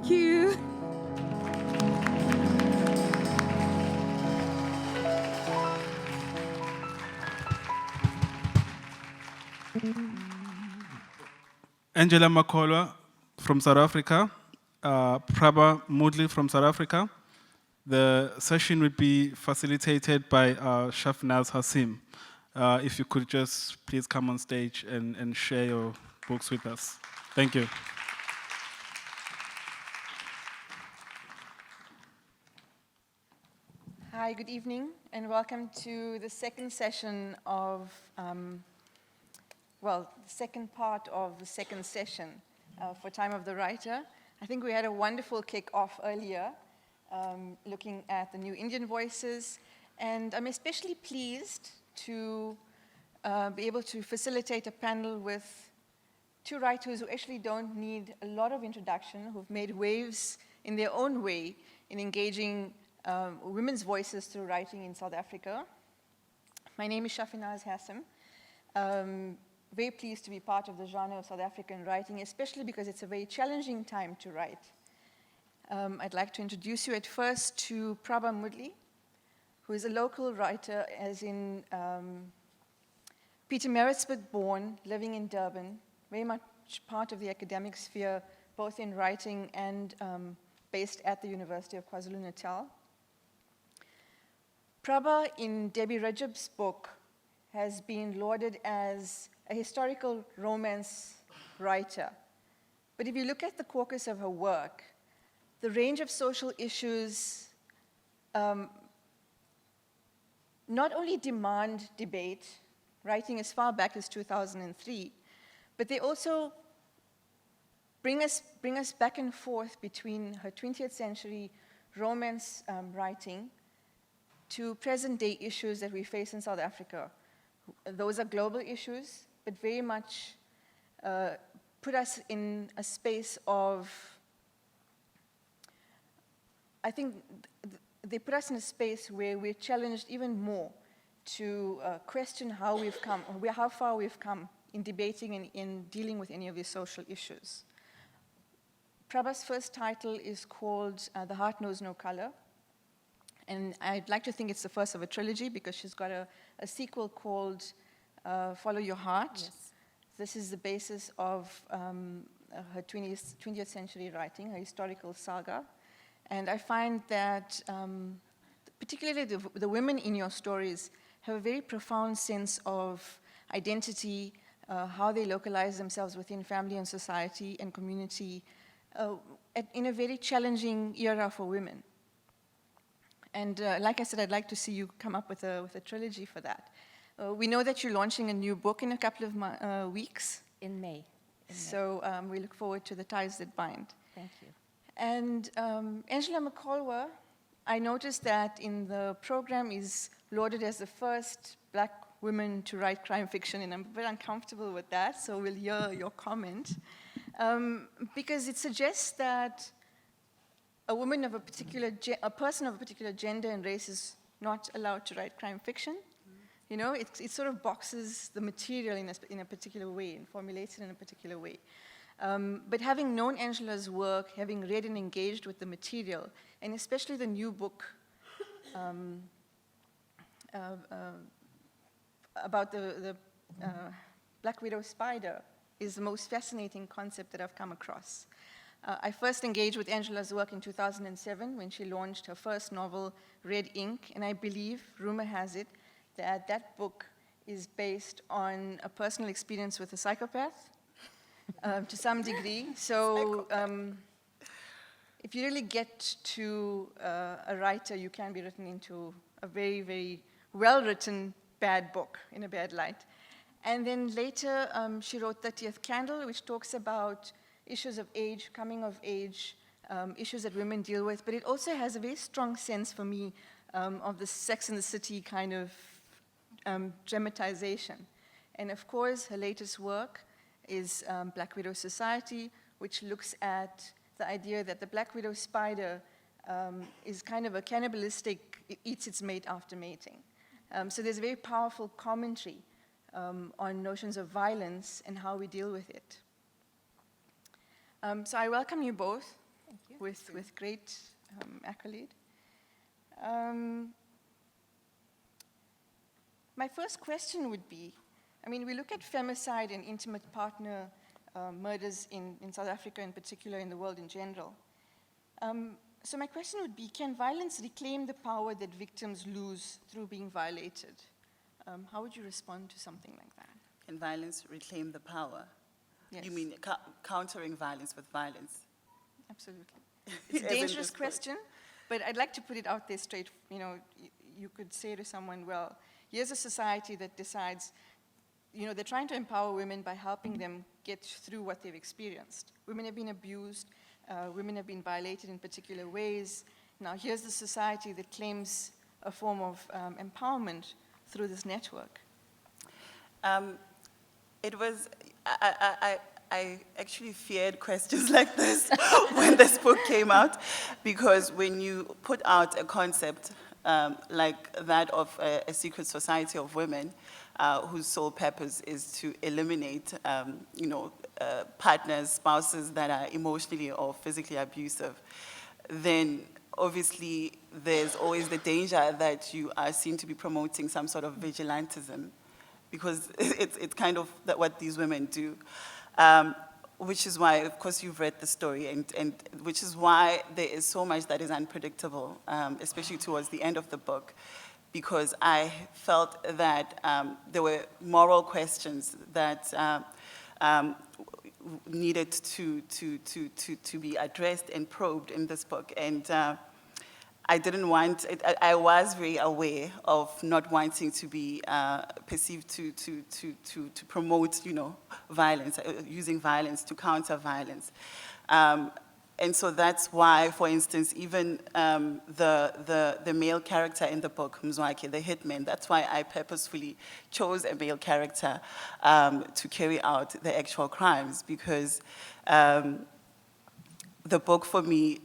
Thank you. Angela Makholwa from South Africa, Praba Moodley from South Africa. The session would be facilitated by Shafinaaz Hassim. If you could just please come on stage and share your books with us. Thank you. Hi, good evening, and welcome to the second session of, the second part of the second session for Time of the Writer. I think we had a wonderful kick-off earlier, looking at the new Indian voices, and I'm especially pleased to be able to facilitate a panel with two writers who actually don't need a lot of introduction, who've made waves in their own way in engaging women's voices through writing in South Africa. My name is Shafinaaz Hassim. Very pleased to be part of the genre of South African writing, especially because it's a very challenging time to write. I'd like to introduce you at first to Praba Moodley, who is a local writer, as in Pietermaritzburg born, living in Durban, very much part of the academic sphere, both in writing and based at the University of KwaZulu-Natal. Praba, in Debbie Rajab's book, has been lauded as a historical romance writer. But if you look at the corpus of her work, the range of social issues not only demand debate, writing as far back as 2003, but they also bring us back and forth between her 20th century romance writing to present-day issues that we face in South Africa. Those are global issues, but very much put us in a space of, I think they put us in a space where we're challenged even more to question how we've come, or how far we've come in debating and in dealing with any of these social issues. Praba's first title is called The Heart Knows No Color. And I'd like to think it's the first of a trilogy because she's got a sequel called Follow Your Heart. Yes. This is the basis of her 20th century writing, her historical saga. And I find that particularly the women in your stories have a very profound sense of identity, how they localize themselves within family and society and community in a very challenging era for women. And like I said, I'd like to see you come up with a trilogy for that. We know that you're launching a new book in a couple of weeks. In May. So we look forward to The Ties That Bind. Thank you. And Angela Makholwa, I noticed that in the program is lauded as the first Black woman to write crime fiction, and I'm very uncomfortable with that, so we'll hear your comment. Because it suggests that a woman of a person of a particular gender and race is not allowed to write crime fiction. You know, it sort of boxes the material in a particular way and formulates it in a particular way. But having known Angela's work, having read and engaged with the material, and especially the new book about the Black Widow spider is the most fascinating concept that I've come across. I first engaged with Angela's work in 2007 when she launched her first novel, Red Ink, and I believe, rumor has it, that that book is based on a personal experience with a psychopath to some degree. So if you really get to a writer, you can be written into a very, very well-written bad book in a bad light. And then later, she wrote 30th Candle, which talks about issues of age, coming of age, issues that women deal with, but it also has a very strong sense for me of the Sex and the City kind of dramatization. And of course, her latest work is Black Widow Society, which looks at the idea that the Black Widow spider is kind of a cannibalistic, it eats its mate after mating. So there's a very powerful commentary on notions of violence and how we deal with it. So I welcome you both. Thank you. with great accolade. My first question would be, I mean, we look at femicide and intimate partner murders in South Africa in particular, in the world in general. So my question would be, can violence reclaim the power that victims lose through being violated? How would you respond to something like that? Can violence reclaim the power? Yes. You mean countering violence with violence? Absolutely. It's a As in dangerous this question, but I'd like to put it out there straight. You know, you could say to someone, well, here's a society that decides, you know, they're trying to empower women by helping them get through what they've experienced. Women have been abused, women have been violated in particular ways. Now here's the society that claims a form of empowerment through this network. It was, I actually feared questions like this when this book came out, because when you put out a concept like that of a secret society of women whose sole purpose is to eliminate, partners, spouses that are emotionally or physically abusive, then obviously there's always the danger that you are seen to be promoting some sort of vigilantism, because it's kind of what these women do. Which is why, of course, you've read the story, and which is why there is so much that is unpredictable, especially towards the end of the book, because I felt that there were moral questions that needed to be addressed and probed in this book. And I didn't want, I was very aware of not wanting to be perceived to promote, violence, using violence to counter violence. And so that's why, for instance, even the male character in the book, Mzansi, the hitman, that's why I purposefully chose a male character to carry out the actual crimes, because the book for me,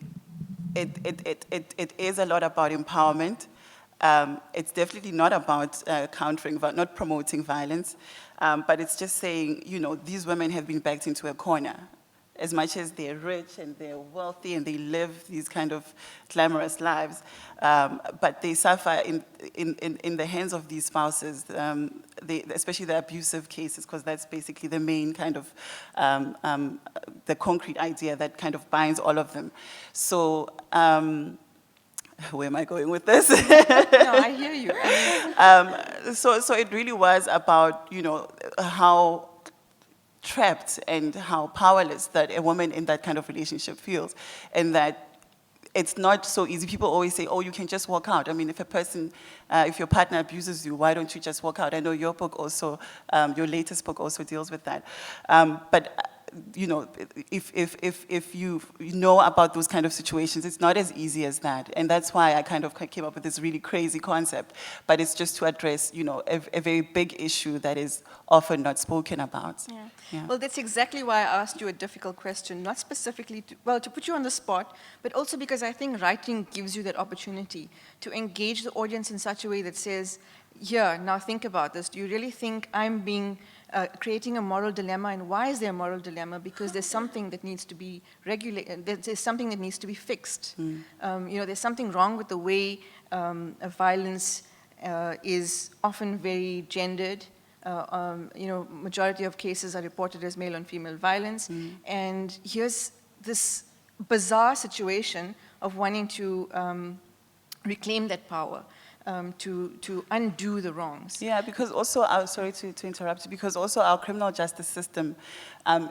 it is a lot about empowerment. It's definitely not about countering, not promoting violence, but it's just saying, these women have been backed into a corner. As much as they're rich and they're wealthy and they live these kind of glamorous lives, but they suffer in the hands of these spouses, especially the abusive cases, because that's basically the main kind of, the concrete idea that kind of binds all of them. So, where am I going with this? No, I hear you. So it really was about, how trapped and how powerless that a woman in that kind of relationship feels, and that it's not so easy. People always say, oh, you can just walk out. I mean, if a person, if your partner abuses you, why don't you just walk out? I know your book also, your latest book also deals with that. But if you know about those kind of situations, it's not as easy as that. And that's why I kind of came up with this really crazy concept. But it's just to address, a very big issue that is often not spoken about. Yeah. Yeah. Well, that's exactly why I asked you a difficult question, not specifically to put you on the spot, but also because I think writing gives you that opportunity to engage the audience in such a way that says, here, now think about this. Do you really think I'm creating a moral dilemma, and why is there a moral dilemma? Because there's something that needs to be regulated, there's something that needs to be fixed. There's something wrong with the way violence is often very gendered. Majority of cases are reported as male on female violence. And here's this bizarre situation of wanting to reclaim that power. To undo the wrongs. Yeah, because also, sorry to interrupt you, because also our criminal justice system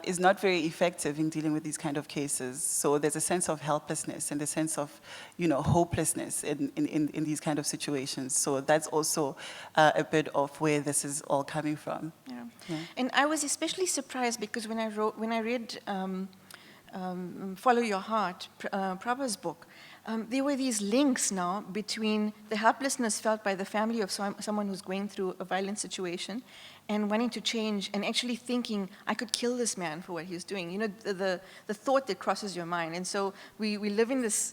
is not very effective in dealing with these kind of cases. So there's a sense of helplessness and a sense of, hopelessness in these kind of situations. So that's also a bit of where this is all coming from. Yeah. Yeah. And I was especially surprised because when I read Follow Your Heart, Praba's book, there were these links now between the helplessness felt by the family of someone who's going through a violent situation and wanting to change and actually thinking, I could kill this man for what he's doing. The thought that crosses your mind. And so we live in this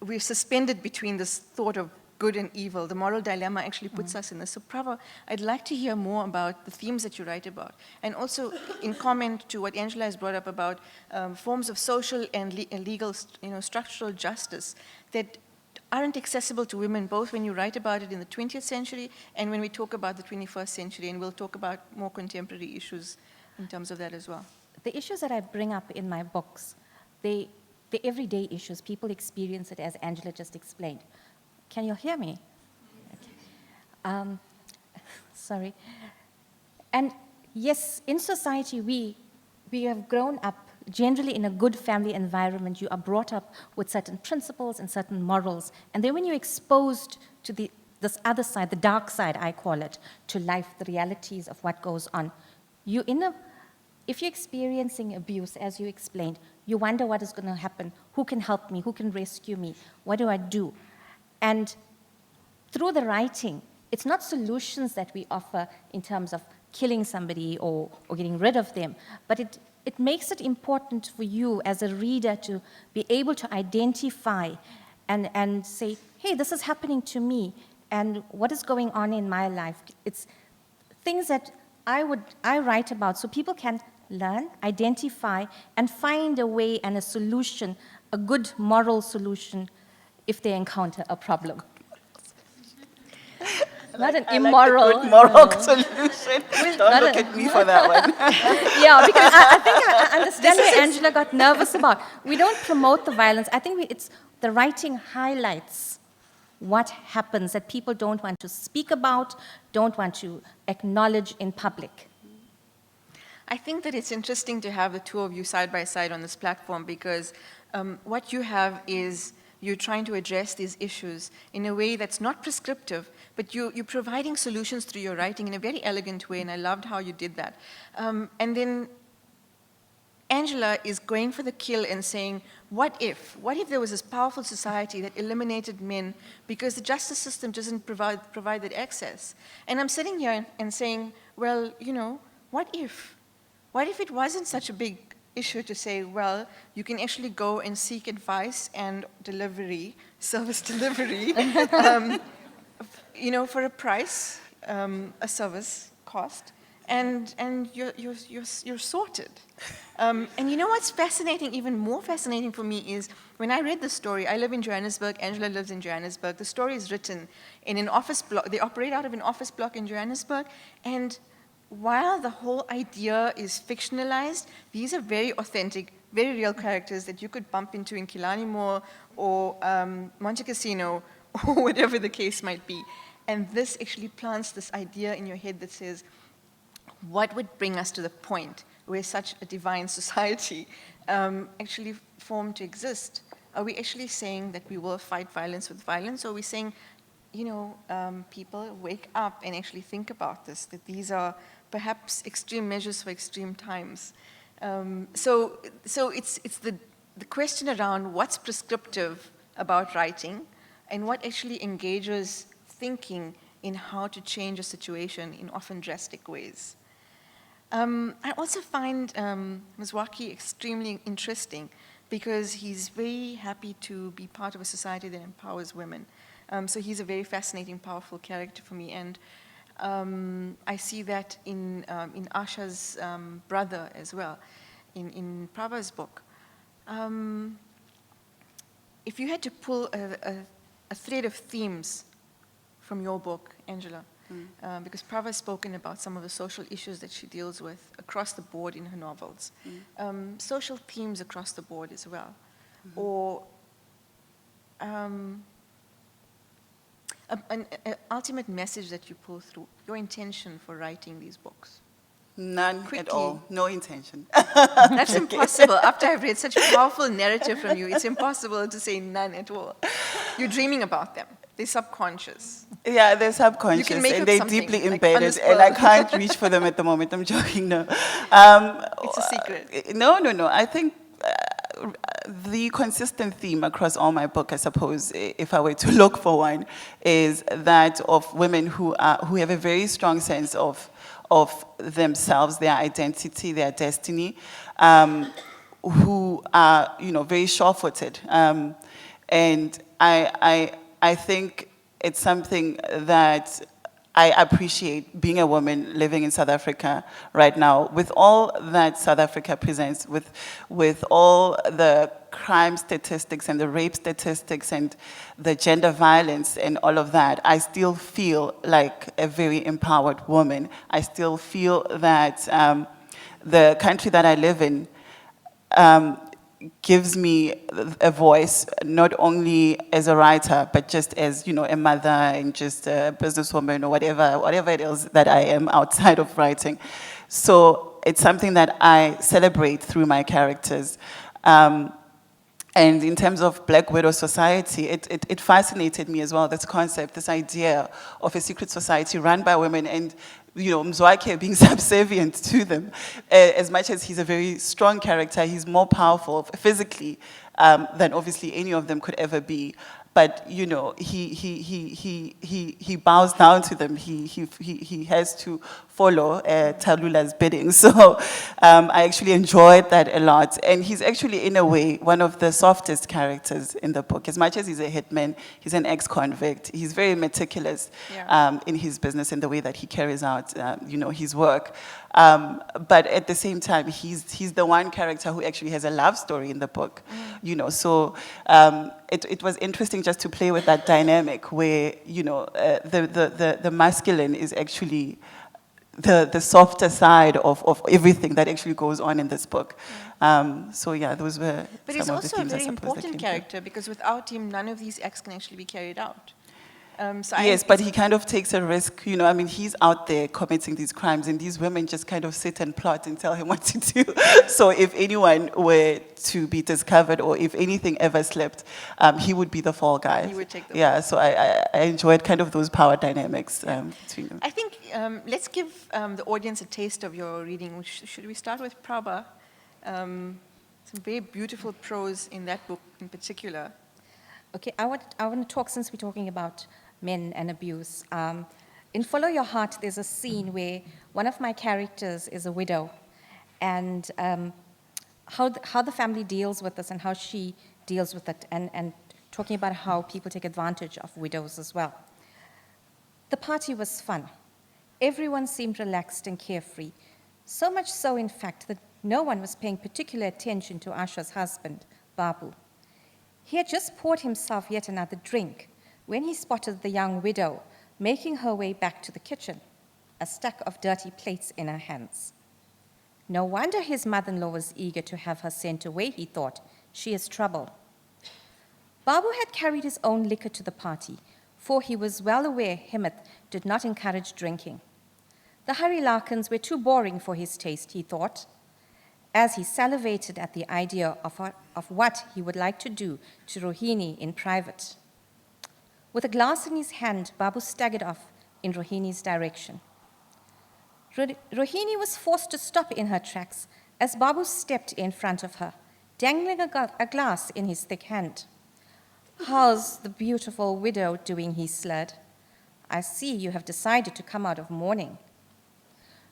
we're suspended between this thought of good and evil. The moral dilemma actually puts us in this. So Praba, I'd like to hear more about the themes that you write about. And also in comment to what Angela has brought up about forms of social and legal structural justice that aren't accessible to women, both when you write about it in the 20th century and when we talk about the 21st century. And we'll talk about more contemporary issues in terms of that as well. The issues that I bring up in my books, the everyday issues, people experience it as Angela just explained. Can you hear me? Okay. Sorry. And yes, in society, we have grown up generally in a good family environment. You are brought up with certain principles and certain morals. And then when you're exposed to this other side, the dark side, I call it, to life, the realities of what goes on, if you're experiencing abuse, as you explained, you wonder what is going to happen. Who can help me? Who can rescue me? What do I do? And through the writing, it's not solutions that we offer in terms of killing somebody or getting rid of them, but it makes it important for you as a reader to be able to identify and say, hey, this is happening to me, and what is going on in my life? It's things that I write about so people can learn, identify, and find a way and a solution, a good moral solution if they encounter a problem. Not an immoral. Like the good moral solution. Don't look at me for that one. Yeah, because I think I understand where Angela got nervous about. We don't promote the violence. I think it's the writing highlights what happens that people don't want to speak about, don't want to acknowledge in public. I think that it's interesting to have the two of you side by side on this platform because what you have is you're trying to address these issues in a way that's not prescriptive, but you're providing solutions through your writing in a very elegant way, and I loved how you did that. And then Angela is going for the kill and saying, what if? What if there was this powerful society that eliminated men because the justice system doesn't provide that access? And I'm sitting here and saying, well, what if? What if it wasn't such a big issue to say, well, you can actually go and seek advice and service delivery, for a price, a service cost, and you're sorted. And you know what's fascinating, even more fascinating for me is when I read the story, I live in Johannesburg, Angela lives in Johannesburg, the story is written in an office block, they operate out of an office block in Johannesburg, and while the whole idea is fictionalized, these are very authentic, very real characters that you could bump into in Killarney Mall or Monte Casino or whatever the case might be. And this actually plants this idea in your head that says, what would bring us to the point where such a divine society actually formed to exist? Are we actually saying that we will fight violence with violence, or are we saying, people wake up and actually think about this, that these are perhaps extreme measures for extreme times? So it's the question around what's prescriptive about writing and what actually engages thinking in how to change a situation in often drastic ways. I also find Mzwaki extremely interesting because he's very happy to be part of a society that empowers women. So he's a very fascinating, powerful character for me. And I see that in Asha's brother as well, in Praba's book. If you had to pull a thread of themes from your book, Angela, because Praba has spoken about some of the social issues that she deals with across the board in her novels, social themes across the board as well, or an ultimate message that you pull through, your intention for writing these books? None Quickly. at all. No intention. That's impossible. After I've read such a powerful narrative from you, it's impossible to say none at all. You're dreaming about them. They're subconscious. Yeah, they're subconscious make and up they're something, deeply like, embedded, on the and I spot. can't reach for them at the moment. I'm joking, no. It's a secret. No. I think the consistent theme across all my book, I suppose, if I were to look for one, is that of women who have a very strong sense of themselves, their identity, their destiny, who are, very sure-footed. And I think it's something that I appreciate being a woman living in South Africa right now, with all that South Africa presents, with all the crime statistics and the rape statistics and the gender violence and all of that. I still feel like a very empowered woman. I still feel that the country that I live in gives me a voice, not only as a writer, but just as, you know, a mother and just a businesswoman or whatever it is that I am outside of writing. So it's something that I celebrate through my characters. And in terms of Black Widow society, it fascinated me as well, this concept, this idea of a secret society run by women and, you know, Mzwakhe being subservient to them. As much as he's a very strong character, he's more powerful physically than obviously any of them could ever be. But, you know, he bows down to them. He has to follow Talula's bidding. So I actually enjoyed that a lot. And he's actually, in a way, one of the softest characters in the book. As much as he's a hitman, he's an ex-convict. He's very meticulous in his business and the way that he carries out, you know, his work. But at the same time, he's the one character who actually has a love story in the book, you know. So it was interesting just to play with that dynamic where, you know, the masculine is actually the softer side of everything that actually goes on in this book. So yeah, those were But some he's of the also a themes I very suppose that important came through. character because without him, none of these acts can actually be carried out. Yes, but he kind of takes a risk, you know, I mean, he's out there committing these crimes and these women just kind of sit and plot and tell him what to do. So if anyone were to be discovered or if anything ever slipped, he would be the fall guy. He would take the Yeah, so I enjoyed kind of those power dynamics between them. I think let's give the audience a taste of your reading. Should we start with Praba? Some very beautiful prose in that book in particular. Okay, I want to talk, since we're talking about men and abuse. In Follow Your Heart, there's a scene where one of my characters is a widow, and how the family deals with this and how she deals with it, and talking about how people take advantage of widows as well. The party was fun. Everyone seemed relaxed and carefree, so much so, in fact, that no one was paying particular attention to Asha's husband, Babu. He had just poured himself yet another drink when he spotted the young widow making her way back to the kitchen, a stack of dirty plates in her hands. No wonder his mother-in-law was eager to have her sent away, he thought. She is trouble. Babu had carried his own liquor to the party, for he was well aware Himmat did not encourage drinking. The Harilarkans were too boring for his taste, he thought, as he salivated at the idea of what he would like to do to Rohini in private. With a glass in his hand, Babu staggered off in Rohini's direction. Rohini was forced to stop in her tracks as Babu stepped in front of her, dangling a glass in his thick hand. "How's the beautiful widow doing?" he slurred. "I see you have decided to come out of mourning."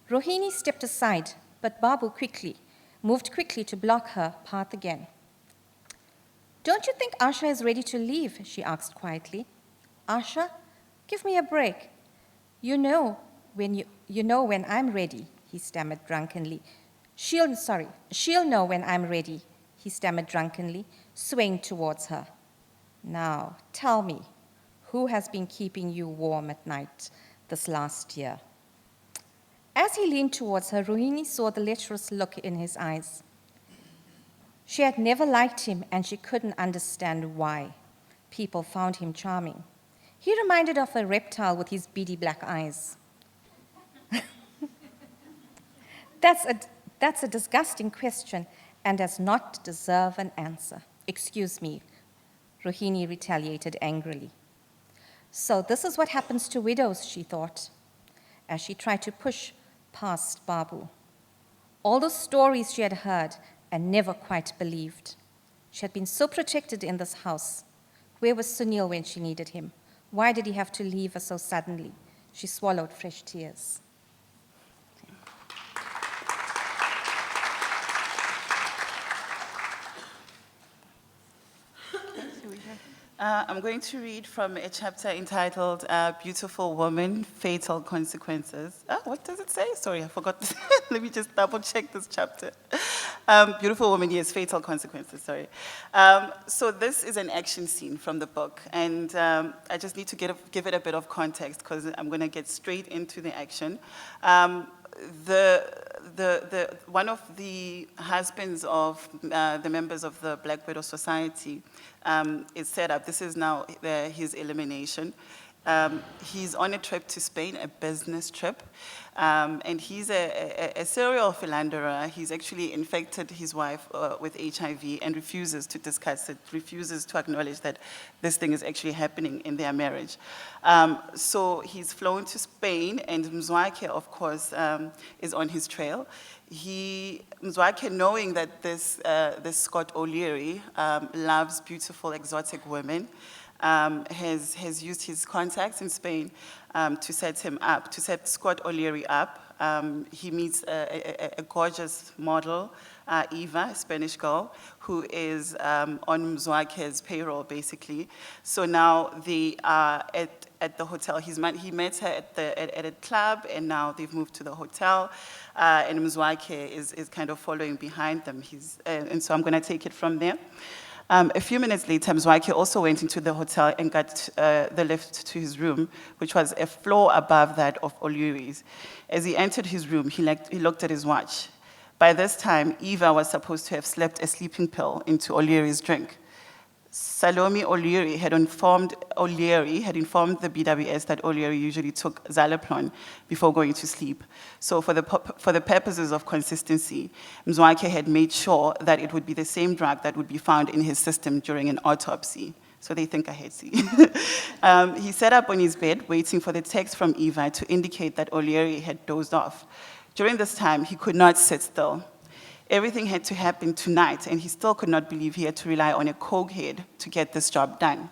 Rohini stepped aside, but Babu moved quickly to block her path again. "Don't you think Asha is ready to leave?" she asked quietly. "Asha, give me a break. You know when I'm ready," he stammered drunkenly. She'll know when I'm ready," he stammered drunkenly, swaying towards her. "Now, tell me, who has been keeping you warm at night this last year?" As he leaned towards her, Rohini saw the lecherous look in his eyes. She had never liked him, and she couldn't understand why. People found him charming. He reminded of a reptile with his beady black eyes. That's a disgusting question and does not deserve an answer. "Excuse me," Rohini retaliated angrily. So this is what happens to widows, she thought, as she tried to push past Babu. All the stories she had heard and never quite believed. She had been so protected in this house. Where was Sunil when she needed him? Why did he have to leave her so suddenly? She swallowed fresh tears. I'm going to read from a chapter entitled Beautiful Woman, Fatal Consequences. What does it say? Sorry, I forgot. Let me just double check this chapter. Beautiful Woman, yes, Fatal Consequences, sorry. So this is an action scene from the book, and I just need to give it a bit of context because I'm going to get straight into the action. One of the husbands of the members of the Black Widow Society is set up. This is now his elimination. He's on a trip to Spain, a business trip, and he's a serial philanderer. He's actually infected his wife with HIV and refuses to discuss it, refuses to acknowledge that this thing is actually happening in their marriage. So he's flown to Spain, and Mzwakhe, of course, is on his trail. Mzwakhe, knowing that this Scott O'Leary loves beautiful, exotic women, has used his contacts in Spain to set him up, to set Scott O'Leary up. He meets a gorgeous model, Eva, a Spanish girl, who is on Mzwakhe's payroll, basically. So now they are at the hotel. He met her at a club, and now they've moved to the hotel, and Mzwakhe is kind of following behind them. And so I'm going to take it from there. A few minutes later, Mzwakhe also went into the hotel and got the lift to his room, which was a floor above that of O'Leary's. As he entered his room, he looked at his watch. By this time, Eva was supposed to have slept a sleeping pill into O'Leary's drink. Salome O'Leary had informed the BWS that O'Leary usually took Zaleplon before going to sleep. So for the purposes of consistency, Mzwakhe had made sure that it would be the same drug that would be found in his system during an autopsy. So they think ahead, see. He sat up on his bed, waiting for the text from Eva to indicate that O'Leary had dozed off. During this time, he could not sit still. Everything had to happen tonight, and he still could not believe he had to rely on a cokehead to get this job done.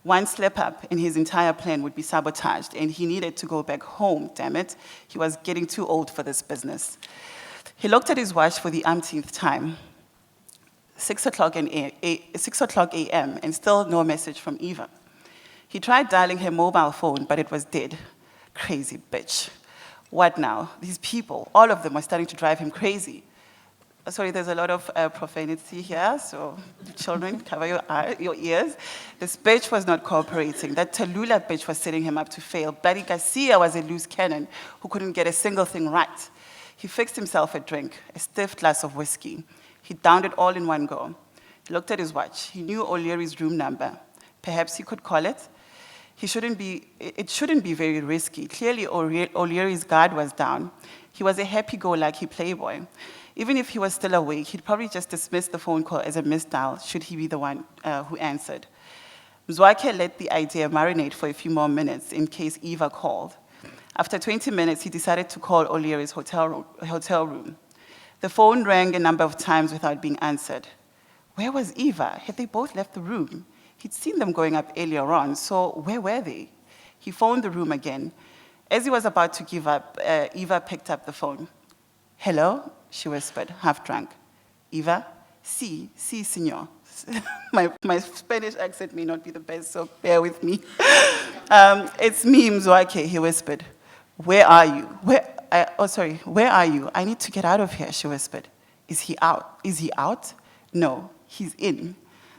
One slip up, and his entire plan would be sabotaged, and he needed to go back home, damn it. He was getting too old for this business. He looked at his watch for the umpteenth time. 6 o'clock a.m., and still no message from Eva. He tried dialing her mobile phone, but it was dead. Crazy bitch. What now? These people, all of them are starting to drive him crazy. Sorry, there's a lot of profanity here, so children, cover your ears. This bitch was not cooperating. That Tallulah bitch was setting him up to fail. Bloody Garcia was a loose cannon who couldn't get a single thing right. He fixed himself a drink, a stiff glass of whiskey. He downed it all in one go. He looked at his watch. He knew O'Leary's room number. Perhaps he could call it. It shouldn't be very risky. Clearly, O'Leary's guard was down. He was a happy-go-lucky playboy. Even if he was still awake, he'd probably just dismiss the phone call as a missed dial, should he be the one who answered. Mzwakhe let the idea marinate for a few more minutes in case Eva called. After 20 minutes, he decided to call O'Leary's hotel room. The phone rang a number of times without being answered. Where was Eva? Had they both left the room? He'd seen them going up earlier on, so where were they? He phoned the room again. As he was about to give up, Eva picked up the phone. Hello? She whispered, half drunk. Eva? Si, señor. My Spanish accent may not be the best, so bear with me. It's me, Mzwakhe, he whispered. Where are you? Where are you? I need to get out of here, she whispered. Is he out? Is he out? No, he's in.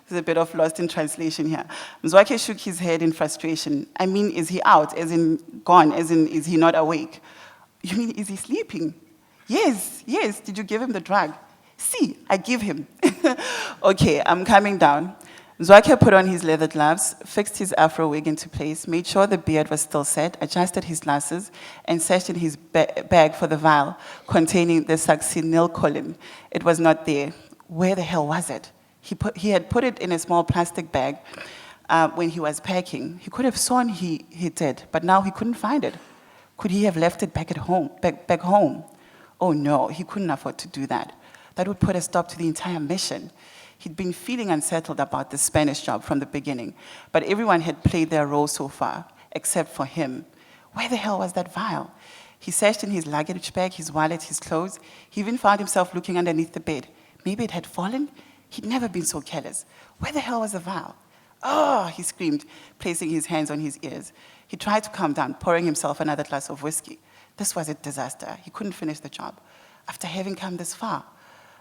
There's a bit of lost in translation here. Mzwakhe shook his head in frustration. I mean, is he out? As in gone? As in, is he not awake? You mean, is he sleeping? Yes. Did you give him the drug? See, I give him. Okay, I'm coming down. Mzwakhe put on his leather gloves, fixed his afro wig into place, made sure the beard was still set, adjusted his glasses, and searched in his bag for the vial containing the succinylcholine. It was not there. Where the hell was it? He had put it in a small plastic bag when he was packing. He could have sworn he did, but now he couldn't find it. Could he have left it back home? Oh no, he couldn't afford to do that. That would put a stop to the entire mission. He'd been feeling unsettled about the Spanish job from the beginning, but everyone had played their role so far, except for him. Where the hell was that vial? He searched in his luggage bag, his wallet, his clothes. He even found himself looking underneath the bed. Maybe it had fallen? He'd never been so careless. Where the hell was the vial? "Oh," he screamed, placing his hands on his ears. He tried to calm down, pouring himself another glass of whiskey. This was a disaster. He couldn't finish the job. After having come this far,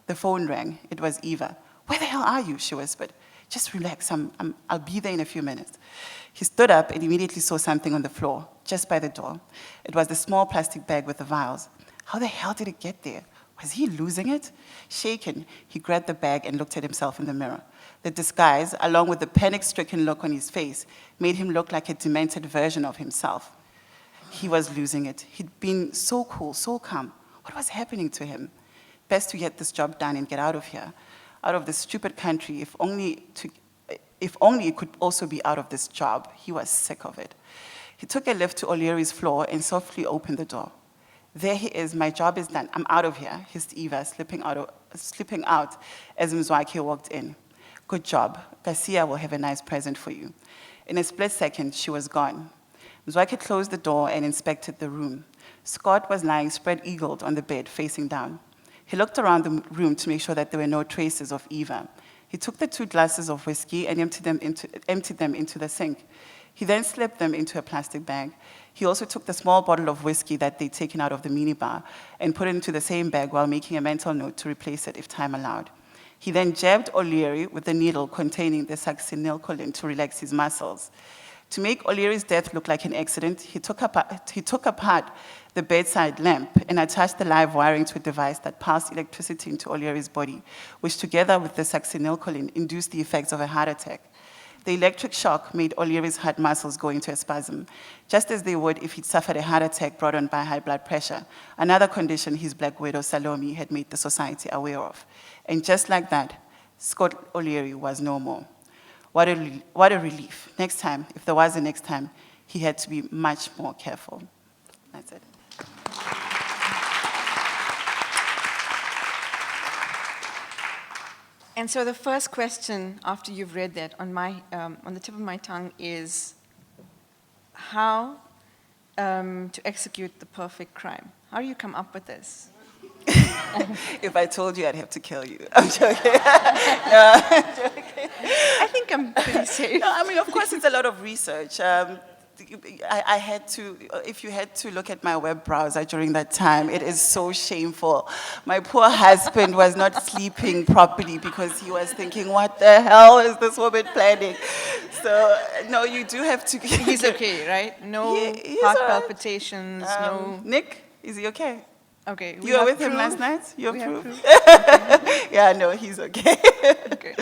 the phone rang. It was Eva. "Where the hell are you?" she whispered. "Just relax. I'll be there in a few minutes." He stood up and immediately saw something on the floor, just by the door. It was the small plastic bag with the vials. How the hell did it get there? Was he losing it? Shaken, he grabbed the bag and looked at himself in the mirror. The disguise, along with the panic-stricken look on his face, made him look like a demented version of himself. He was losing it. He'd been so cool, so calm. What was happening to him? Best to get this job done and get out of here, out of this stupid country, if only it could also be out of this job. He was sick of it. He took a lift to O'Leary's floor and softly opened the door. "There he is, my job is done, I'm out of here," hissed Eva, slipping out as Mzansi walked in. "Good job, Garcia will have a nice present for you." In a split second, she was gone. Mzansi closed the door and inspected the room. Scott was lying spread-eagled on the bed, facing down. He looked around the room to make sure that there were no traces of Eva. He took the 2 glasses of whiskey and emptied them into the sink. He then slipped them into a plastic bag. He also took the small bottle of whiskey that they'd taken out of the minibar and put it into the same bag while making a mental note to replace it if time allowed. He then jabbed O'Leary with the needle containing the succinylcholine to relax his muscles. To make O'Leary's death look like an accident, he took apart the bedside lamp and attached the live wiring to a device that passed electricity into O'Leary's body, which together with the succinylcholine induced the effects of a heart attack. The electric shock made O'Leary's heart muscles go into a spasm, just as they would if he'd suffered a heart attack brought on by high blood pressure, another condition his black widow Salome had made the society aware of. And just like that, Scott O'Leary was no more. What a relief. Next time, if there was a next time, he had to be much more careful. That's it. And so the first question after you've read that on the tip of my tongue is how to execute the perfect crime. How do you come up with this? If I told you, I'd have to kill you. I'm joking. No, I'm joking. I think I'm pretty safe. No, I mean, of course, it's a lot of research. I had to, if you had to look at my web browser during that time, it is so shameful. My poor husband was not sleeping properly because he was thinking, what the hell is this woman planning? So, no, you do have to. He's okay, right? No He's heart all right. palpitations, no... Nick, is he okay? Okay. You were with him last night? You We have have proof? Yeah, no, he's okay. Okay.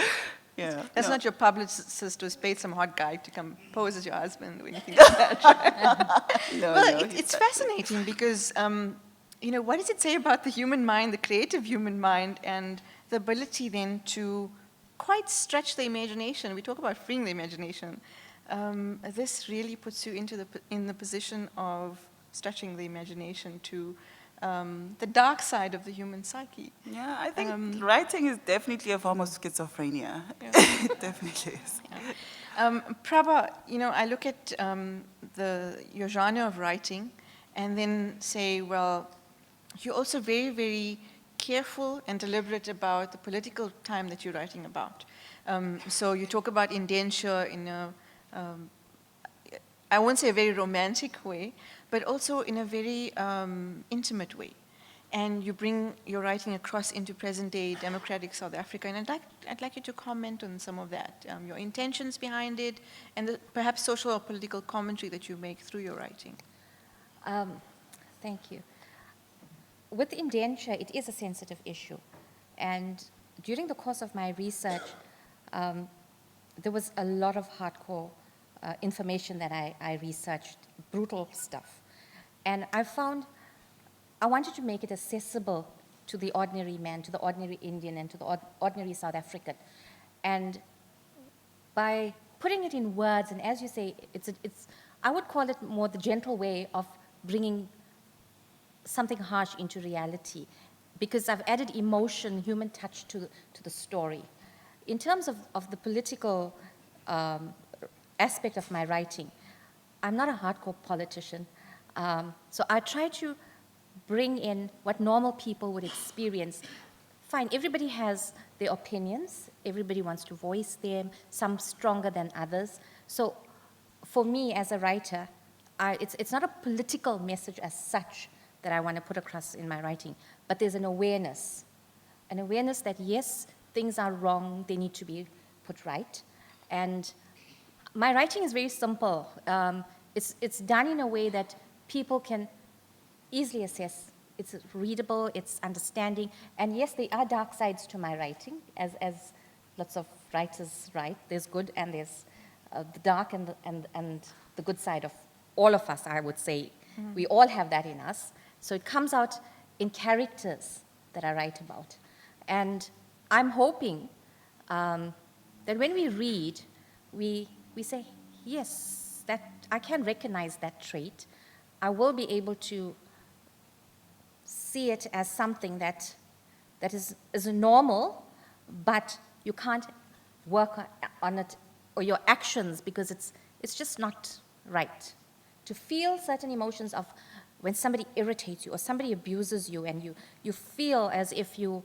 Yeah. That's no. not your publicist who's paid some hot guy to come pose as your husband or anything like that. No, Well, no, it's fascinating because, what does it say about the human mind, the creative human mind, and the ability then to quite stretch the imagination? We talk about freeing the imagination. This really puts you in the position of stretching the imagination to the dark side of the human psyche. Yeah, I think writing is definitely a form of schizophrenia. Yeah. It definitely is. Praba, I look at your genre of writing and then say, well, you're also very, very careful and deliberate about the political time that you're writing about. So you talk about indenture in a, I won't say a very romantic way, but also in a very intimate way. And you bring your writing across into present-day democratic South Africa, and I'd like you to comment on some of that, your intentions behind it, and the perhaps social or political commentary that you make through your writing. Thank you. With indenture, it is a sensitive issue. And during the course of my research, there was a lot of hardcore information that I researched, brutal stuff. And I wanted to make it accessible to the ordinary man, to the ordinary Indian, and to the ordinary South African. And by putting it in words, and as you say, I would call it more the gentle way of bringing something harsh into reality, because I've added emotion, human touch to the story. In terms of the political aspect of my writing, I'm not a hardcore politician, so I try to bring in what normal people would experience. Fine, everybody has their opinions. Everybody wants to voice them, some stronger than others. So for me as a writer, it's not a political message as such that I want to put across in my writing, but there's an awareness that yes, things are wrong, they need to be put right. And my writing is very simple. It's done in a way that people can easily assess. It's readable, it's understanding, and yes, there are dark sides to my writing, as lots of writers write. There's good and there's the dark and the good side of all of us, I would say. We all have that in us. So it comes out in characters that I write about. And I'm hoping that when we read, we say, yes, that I can recognize that trait. I will be able to see it as something that is normal, but you can't work on it or your actions because it's just not right. To feel certain emotions of when somebody irritates you or somebody abuses you and you feel as if you're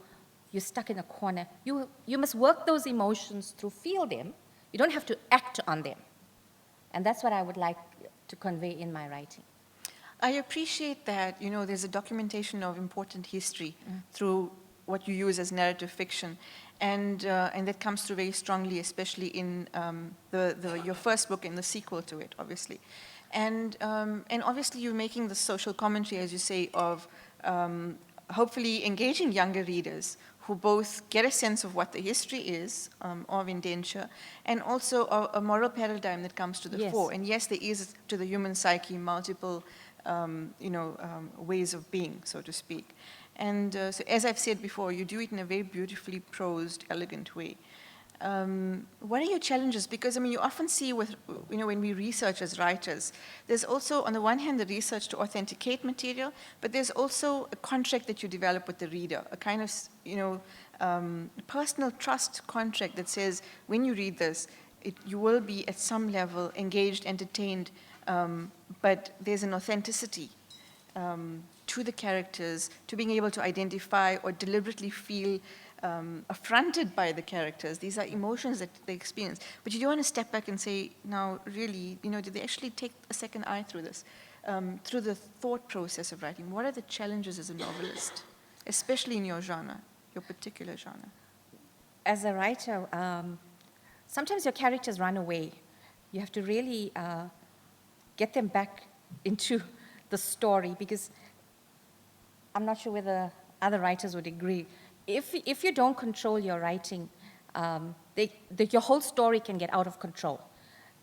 stuck in a corner, you must work those emotions through, feel them. You don't have to act on them. And that's what I would like to convey in my writing. I appreciate that, there's a documentation of important history through what you use as narrative fiction. And that comes through very strongly, especially in your first book and the sequel to it, obviously. And obviously you're making the social commentary, as you say, of hopefully engaging younger readers who both get a sense of what the history is of indenture and also a moral paradigm that comes to the fore. And yes, there is, to the human psyche, multiple ways of being, so to speak. And so as I've said before, you do it in a very beautifully prosed, elegant way. What are your challenges? Because, you often see when we research as writers, there's also, on the one hand, the research to authenticate material, but there's also a contract that you develop with the reader, a kind of, personal trust contract that says, when you read this, you will be at some level engaged, entertained, but there's an authenticity to the characters, to being able to identify or deliberately feel affronted by the characters. These are emotions that they experience. But you do want to step back and say, now, really, did they actually take a second eye through this, through the thought process of writing? What are the challenges as a novelist, especially in your genre, your particular genre? As a writer, sometimes your characters run away. You have to really get them back into the story, because I'm not sure whether other writers would agree. If you don't control your writing, your whole story can get out of control,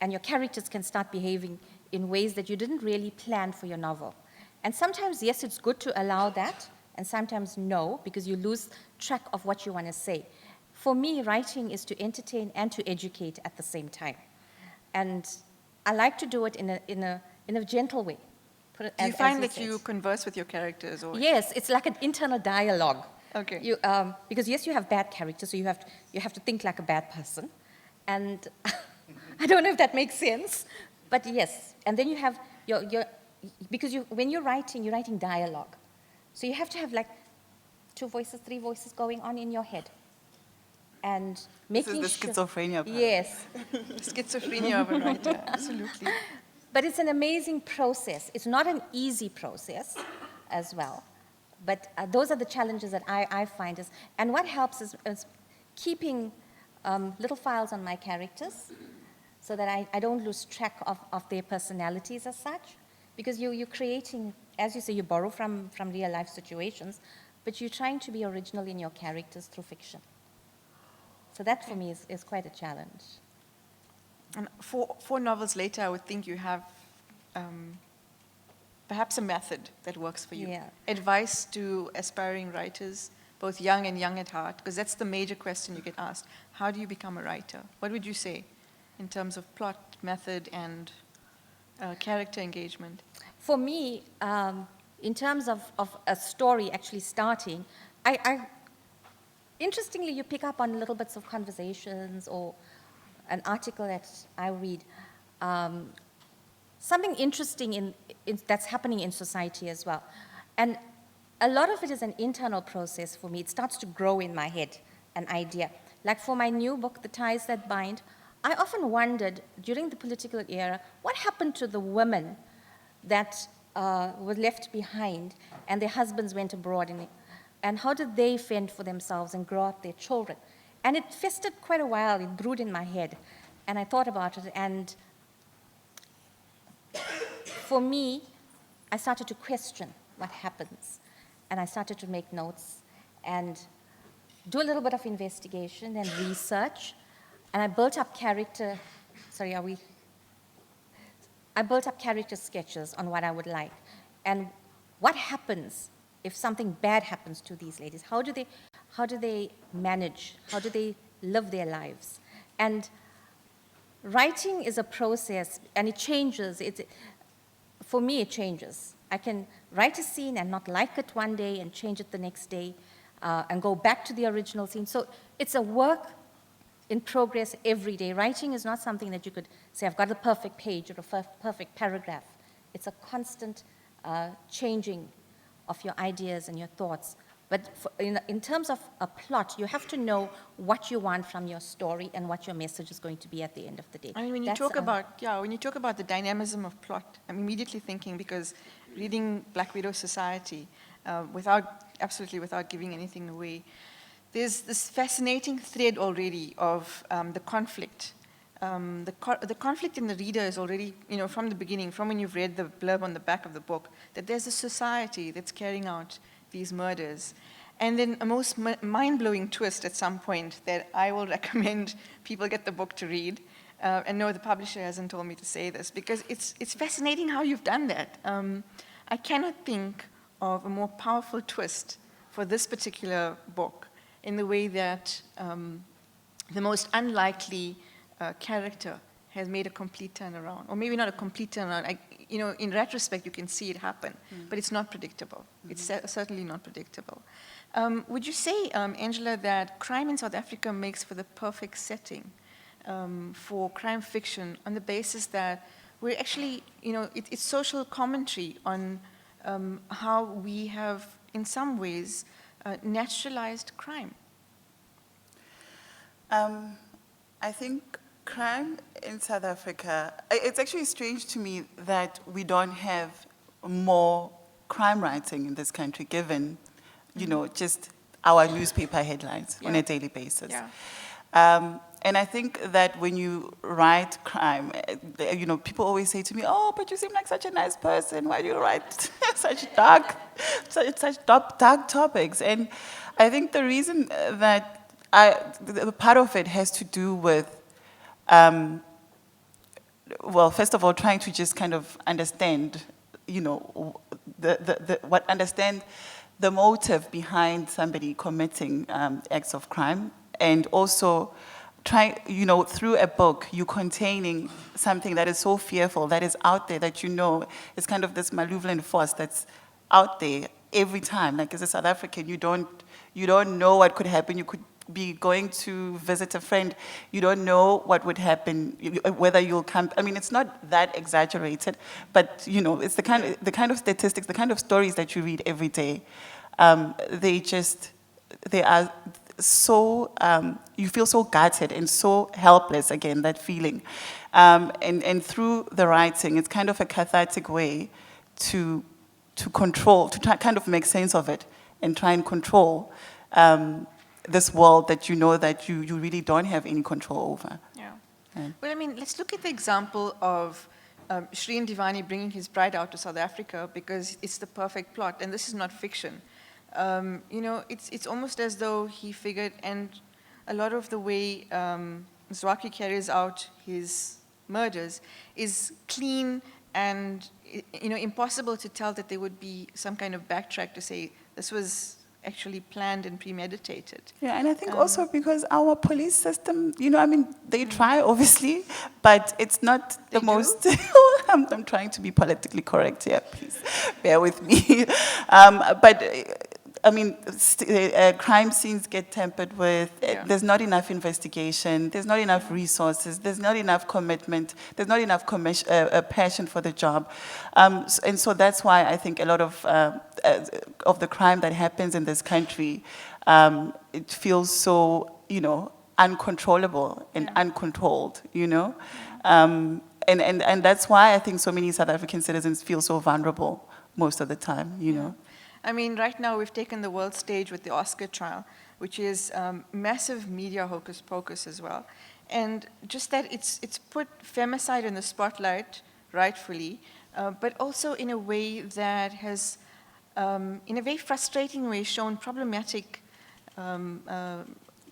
and your characters can start behaving in ways that you didn't really plan for your novel. And sometimes, yes, it's good to allow that, and sometimes no, because you lose track of what you want to say. For me, writing is to entertain and to educate at the same time. And I like to do it in a gentle way. Do you find that you converse with your characters? Or? Yes, it's like an internal dialogue. Okay. Because yes, you have bad characters, so you have to think like a bad person, and I don't know if that makes sense, but yes. And then you have because when you're writing dialogue, so you have to have like 2 voices, 3 voices going on in your head, and making this is the schizophrenia part. Yes, schizophrenia of a writer, absolutely. But it's an amazing process. It's not an easy process, as well. But those are the challenges that I find. And what helps is keeping little files on my characters so that I don't lose track of their personalities as such. Because you're creating, as you say, you borrow from real life situations, but you're trying to be original in your characters through fiction. So that for me is quite a challenge. And 4 novels later, I would think you have perhaps a method that works for you. Yeah. Advice to aspiring writers, both young and young at heart, because that's the major question you get asked. How do you become a writer? What would you say in terms of plot, method, and character engagement? For me, in terms of a story actually starting, interestingly, you pick up on little bits of conversations or an article that I read, something interesting that's happening in society as well. And a lot of it is an internal process for me. It starts to grow in my head an idea. Like for my new book, The Ties That Bind, I often wondered during the political era, what happened to the women that were left behind and their husbands went abroad, and how did they fend for themselves and grow up their children? And it festered quite a while, it brewed in my head, and I thought about it, and for me, I started to question what happens, and I started to make notes and do a little bit of investigation and research, and I built up character, I built up character sketches on what I would like, and what happens if something bad happens to these ladies. How do they manage? How do they live their lives? And writing is a process, and it changes. For me, it changes. I can write a scene and not like it one day and change it the next day and go back to the original scene. So it's a work in progress every day. Writing is not something that you could say, I've got a perfect page or a perfect paragraph. It's a constant changing of your ideas and your thoughts. But in terms of a plot, you have to know what you want from your story and what your message is going to be at the end of the day. I mean, when you talk about the dynamism of plot, I'm immediately thinking, because reading Black Widow Society, absolutely without giving anything away, there's this fascinating thread already of the conflict. The conflict in the reader is already, from the beginning, from when you've read the blurb on the back of the book, that there's a society that's carrying out these murders. And then a most mind-blowing twist at some point that I will recommend people get the book to read. And no, the publisher hasn't told me to say this, because it's fascinating how you've done that. I cannot think of a more powerful twist for this particular book, in the way that the most unlikely character has made a complete turnaround, or maybe not a complete turnaround. In retrospect, you can see it happen, but it's not predictable. It's certainly not predictable. Would you say, Angela, that crime in South Africa makes for the perfect setting for crime fiction, on the basis that we're actually, it's social commentary on how we have, in some ways, naturalized crime? I think crime in South Africa, it's actually strange to me that we don't have more crime writing in this country, given, just our newspaper headlines on a daily basis. Yeah. And I think that when you write crime, people always say to me, "Oh, but you seem like such a nice person. Why do you write such dark topics?" And I think the reason that the part of it has to do with, well, first of all, trying to just kind of understand, understand the motive behind somebody committing acts of crime, and also through a book, you containing something that is so fearful, that is out there, that is kind of this malevolent force that's out there every time. Like, as a South African, you don't know what could happen. You could be going to visit a friend. You don't know what would happen, whether you'll come. I mean, it's not that exaggerated, but it's the kind of statistics, the kind of stories that you read every day. They are so, you feel so gutted and so helpless, again, that feeling. And through the writing, it's kind of a cathartic way to control, to try, kind of make sense of it and try and control this world that that you really don't have any control over. Yeah. Well, I mean, let's look at the example of Shreen Divani bringing his bride out to South Africa, because it's the perfect plot, and this is not fiction. It's almost as though he figured, and a lot of the way Zwaki carries out his murders is clean and, impossible to tell that there would be some kind of backtrack to say this was actually planned and premeditated. Yeah, and I think also because our police system, they try, obviously, but it's not the most... I'm trying to be politically correct here, please bear with me. But I mean, crime scenes get tampered with. Yeah. There's not enough investigation. There's not enough resources. There's not enough commitment. There's not enough passion for the job. And so that's why I think a lot of the crime that happens in this country, it feels so, uncontrollable and uncontrolled, And that's why I think so many South African citizens feel so vulnerable most of the time, I mean, right now we've taken the world stage with the Oscar trial, which is massive media hocus pocus as well. And just that it's put femicide in the spotlight, rightfully, but also in a way that has, in a very frustrating way, shown problematic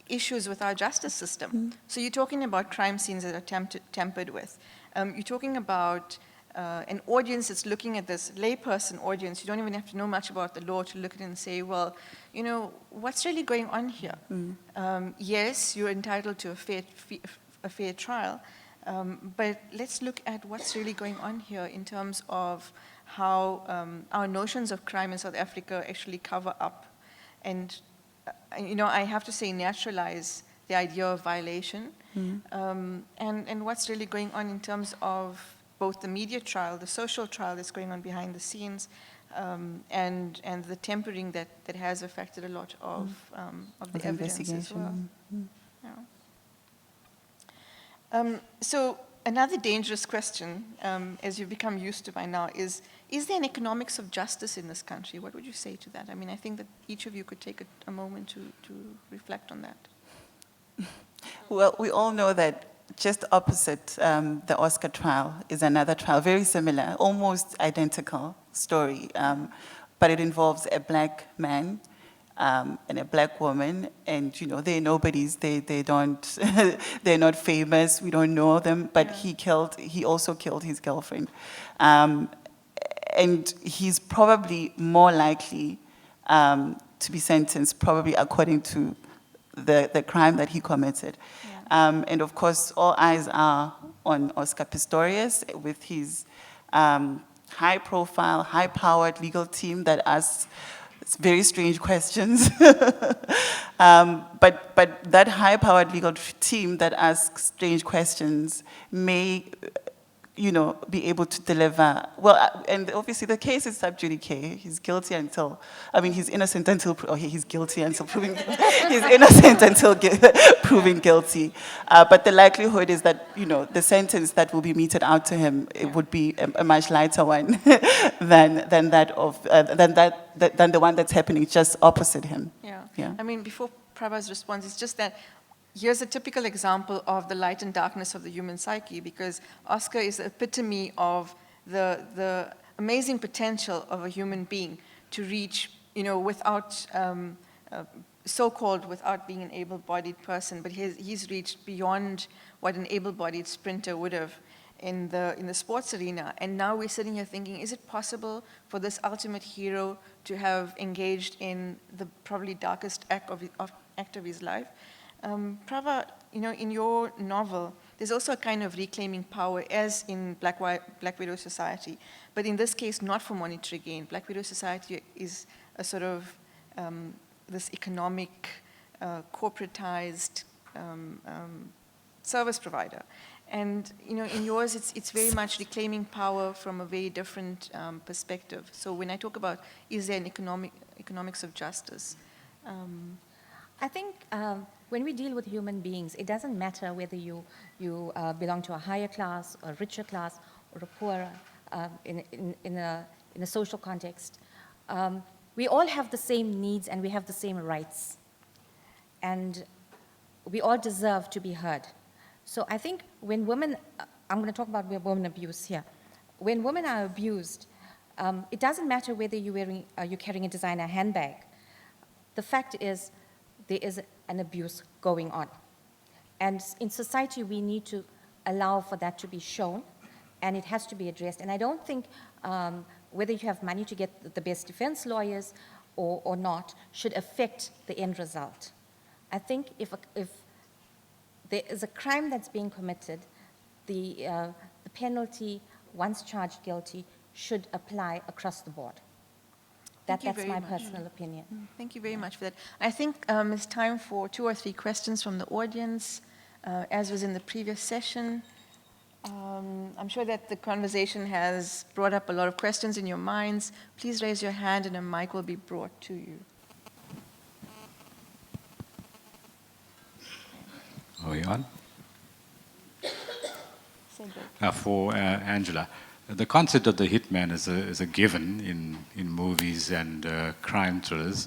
issues with our justice system. So you're talking about crime scenes that are tampered with. You're talking about an audience that's looking at this, layperson audience. You don't even have to know much about the law to look at it and say, well, what's really going on here? Yes, you're entitled to a fair trial, but let's look at what's really going on here in terms of how our notions of crime in South Africa actually cover up and, I have to say naturalize the idea of violation, and what's really going on in terms of both the media trial, the social trial that's going on behind the scenes, and the tempering that has affected a lot of the evidence as well. Yeah. So another dangerous question, as you've become used to by now, is there an economics of justice in this country? What would you say to that? I mean, I think that each of you could take a moment to reflect on that. Well, we all know that just opposite the Oscar trial is another trial, very similar, almost identical story, but it involves a black man and a black woman, and they're nobodies. They don't, they're not famous. We don't know them, but he also killed his girlfriend, and he's probably more likely to be sentenced, probably according to the crime that he committed. And of course, all eyes are on Oscar Pistorius with his high-profile, high-powered legal team that asks very strange questions. But that high-powered legal team that asks strange questions may be able to deliver. Well, and obviously the case is sub judice. He's guilty until, he's innocent until, he's guilty until proven, he's innocent until proven guilty. But the likelihood is that, the sentence that will be meted out to him, it would be a much lighter one than the one that's happening just opposite him. Yeah. I mean, before Praba's response, it's just that here's a typical example of the light and darkness of the human psyche, because Oscar is the epitome of the amazing potential of a human being to reach, without, so-called without being an able-bodied person, but he's reached beyond what an able-bodied sprinter would have in the sports arena. And now we're sitting here thinking, is it possible for this ultimate hero to have engaged in the probably darkest act of his life? Praba, in your novel, there's also a kind of reclaiming power, as in Black Widow Society, but in this case, not for monetary gain. Black Widow Society is a sort of this economic, corporatized service provider. And in yours, it's very much reclaiming power from a very different perspective. So when I talk about, is there an economics of justice? I think when we deal with human beings, it doesn't matter whether you belong to a higher class, or a richer class, or a poorer in a social context. We all have the same needs and we have the same rights. And we all deserve to be heard. So I think when women, I'm going to talk about women abuse here. When women are abused, it doesn't matter whether you're carrying a designer handbag. The fact is, there is an abuse going on. And in society, we need to allow for that to be shown, and it has to be addressed. And I don't think whether you have money to get the best defense lawyers or not should affect the end result. I think if there is a crime that's being committed, the penalty, once charged guilty, should apply across the board. Thank you That's very my much. personal opinion. Thank you very much for that. I think it's time for 2 or 3 questions from the audience, as was in the previous session. I'm sure that the conversation has brought up a lot of questions in your minds. Please raise your hand and a mic will be brought to you. Are we on? Say that. For Angela, the concept of the hitman is a given in movies and crime thrillers,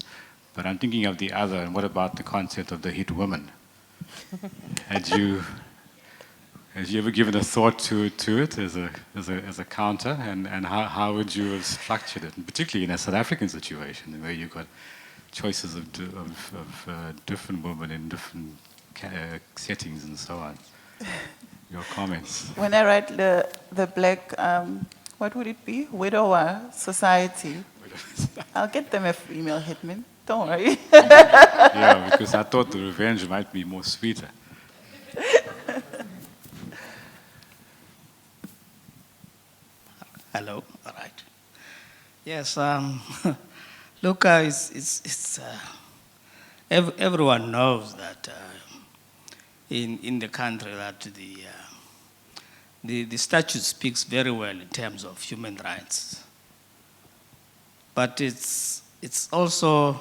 but I'm thinking of the other. And what about the concept of the hit woman? Had you ever given a thought to it as a counter, and how would you have structured it, and particularly in a South African situation where you've got choices of different women in different settings and so on? Your comments. When I write the black, what would it be? Widower Society. I'll get them a female hitman. Don't worry. Yeah, because I thought the revenge might be more sweeter. Hello, all right. Yes, look, everyone knows that in the country that the statute speaks very well in terms of human rights, but it's also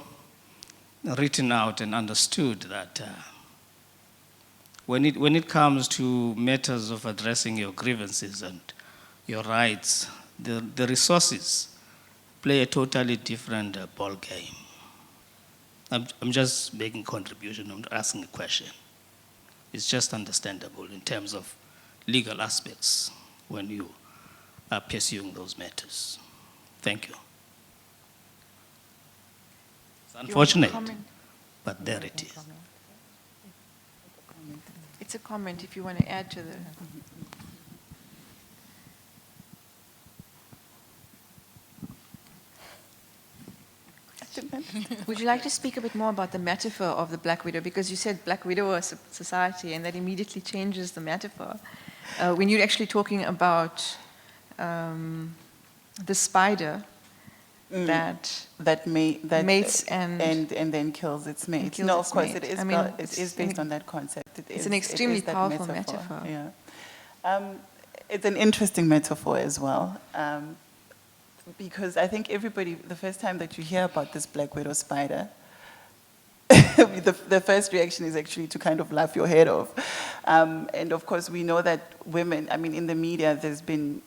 written out and understood that when it comes to matters of addressing your grievances and your rights, the resources play a totally different ball game. I'm just making a contribution, I'm asking a question. It's just understandable in terms of legal aspects when you are pursuing those matters. Thank you. It's unfortunate, but there it is. It's a comment if you want to add to the... Would you like to speak a bit more about the metaphor of the Black Widow? Because you said Black Widow Society, and that immediately changes the metaphor. When you're actually talking about the spider that mates and then kills its mate. kills No, its of course, mate. it is. I mean, It is based on that concept. it's an extremely that powerful metaphor. Yeah, it's an interesting metaphor as well, because I think everybody, the first time that you hear about this Black Widow spider, the first reaction is actually to kind of laugh your head off. And of course, we know that women, I mean, in the media, there's been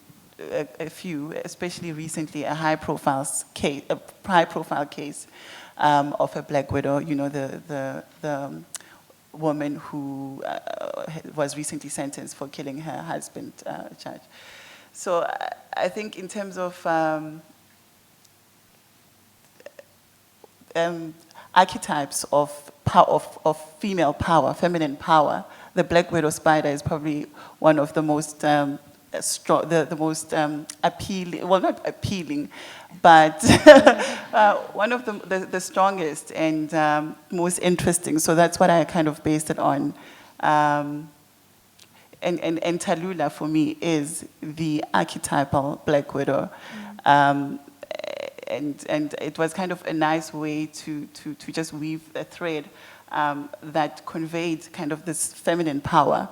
a few, especially recently, a high-profile case of a Black Widow. You know, the woman who was recently sentenced for killing her husband, charge. So I think in terms of archetypes of female power, feminine power, the Black Widow spider is probably one of the most the most appealing, well, not appealing, but one of the strongest and most interesting. So that's what I kind of based it on. And Tallulah, for me, is the archetypal Black Widow. And it was kind of a nice way to just weave a thread that conveyed kind of this feminine power,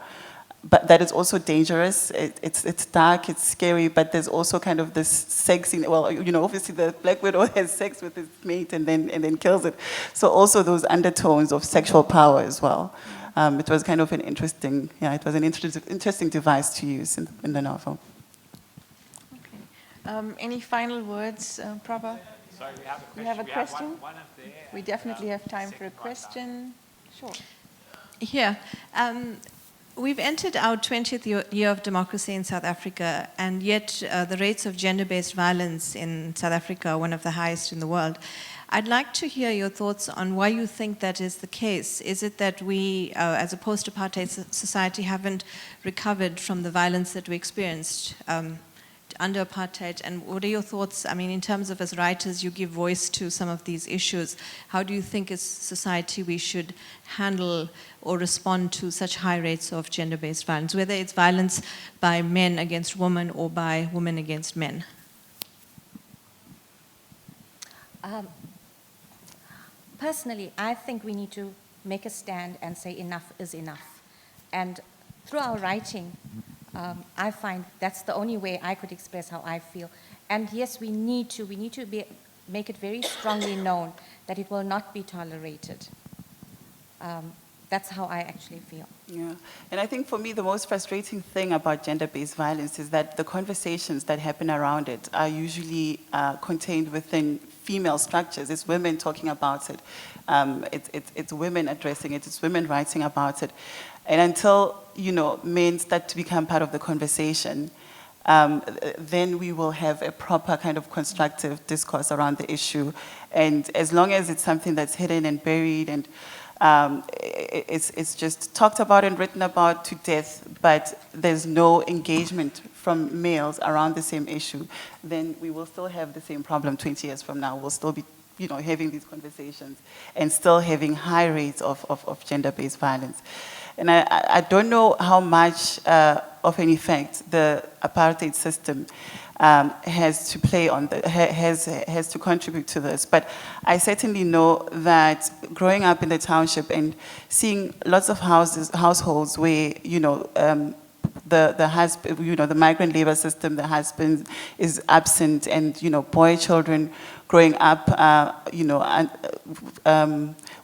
but that is also dangerous. It's dark, it's scary, but there's also kind of this sexy, well, you know, obviously the Black Widow has sex with his mate and then kills it. So also those undertones of sexual power as well. It was kind of an interesting, it was an interesting device to use in the novel. Okay. Any final words, Praba? Sorry, we have a question. You have a question? One up there. We definitely have time for a question. Sure. Yeah. We've entered our 20th year of democracy in South Africa, and yet the rates of gender-based violence in South Africa are one of the highest in the world. I'd like to hear your thoughts on why you think that is the case. Is it that we, as a post-apartheid society, haven't recovered from the violence that we experienced under apartheid? And what are your thoughts? I mean, in terms of, as writers, you give voice to some of these issues. How do you think as society we should handle or respond to such high rates of gender-based violence, whether it's violence by men against women or by women against men? Personally, I think we need to make a stand and say enough is enough. And through our writing, I find that's the only way I could express how I feel. And yes, we need to make it very strongly known that it will not be tolerated. That's how I actually feel. Yeah, and I think for me the most frustrating thing about gender-based violence is that the conversations that happen around it are usually contained within female structures. It's women talking about it. It's women addressing it. It's women writing about it. And until, men start to become part of the conversation, then we will have a proper kind of constructive discourse around the issue. And as long as it's something that's hidden and buried and it's just talked about and written about to death, but there's no engagement from males around the same issue, then we will still have the same problem 20 years from now. We'll still be, having these conversations and still having high rates of gender-based violence. And I don't know how much of an effect the apartheid system has to play on has to contribute to this. But I certainly know that growing up in the township and seeing lots of households where the husband, the migrant labor system, the husband is absent, and boy children growing up,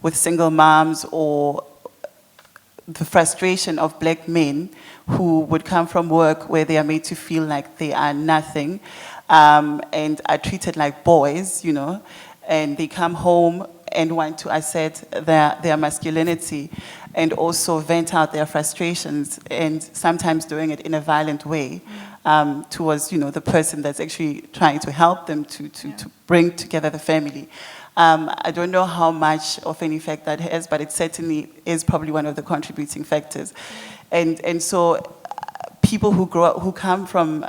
with single moms, or the frustration of black men who would come from work where they are made to feel like they are nothing, and are treated like boys, and they come home and want to assert their masculinity and also vent out their frustrations, and sometimes doing it in a violent way towards, the person that's actually trying to help them to bring together the family. I don't know how much of an effect that has, but it certainly is probably one of the contributing factors. And so people who come from